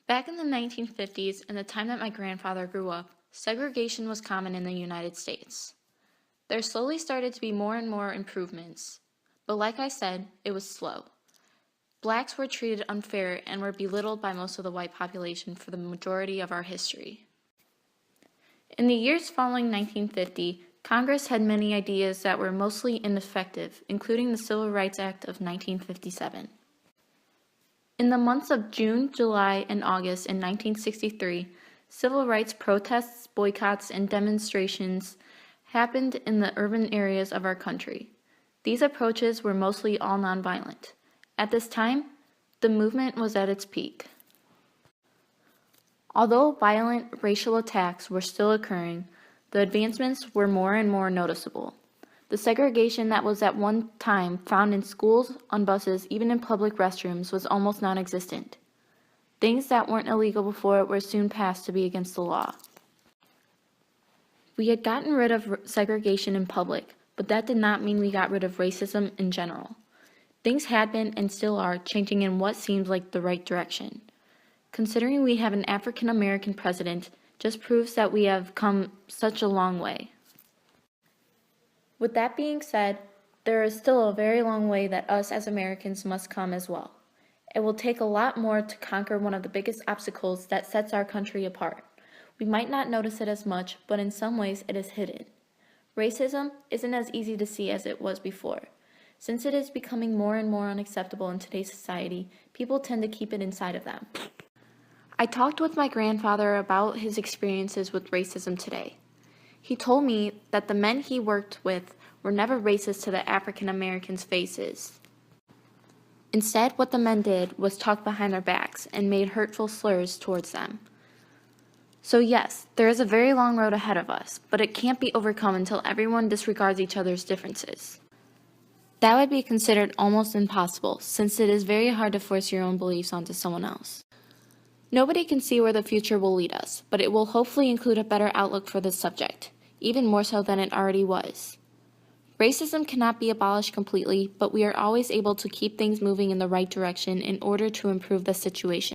Back in the 1950s, in the time that my grandfather grew up, segregation was common in the United States. There slowly started to be more and more improvements, but like I said, it was slow. Blacks were treated unfair and were belittled by most of the white population for the majority of our history. In the years following 1950, Congress had many ideas that were mostly ineffective, including the Civil Rights Act of 1957. In the months of June, July, and August in 1963, civil rights protests, boycotts, and demonstrations happened in the urban areas of our country. These approaches were mostly all nonviolent. At this time, the movement was at its peak. Although violent racial attacks were still occurring, the advancements were more and more noticeable. The segregation that was at one time found in schools, on buses, even in public restrooms was almost non-existent. Things that weren't illegal before were soon passed to be against the law. We had gotten rid of segregation in public, but that did not mean we got rid of racism in general. Things had been and still are changing in what seems like the right direction. Considering we have an African American president just proves that we have come such a long way. With that being said, there is still a very long way that us as Americans must come as well. It will take a lot more to conquer one of the biggest obstacles that sets our country apart. We might not notice it as much, but in some ways it is hidden. Racism isn't as easy to see as it was before. Since it is becoming more and more unacceptable in today's society, people tend to keep it inside of them. I talked with my grandfather about his experiences with racism today. He told me that the men he worked with were never racist to the African Americans' faces. Instead, what the men did was talk behind their backs and made hurtful slurs towards them. So yes, there is a very long road ahead of us, but it can't be overcome until everyone disregards each other's differences. That would be considered almost impossible, since it is very hard to force your own beliefs onto someone else. Nobody can see where the future will lead us, but it will hopefully include a better outlook for this subject, even more so than it already was. Racism cannot be abolished completely, but we are always able to keep things moving in the right direction in order to improve the situation.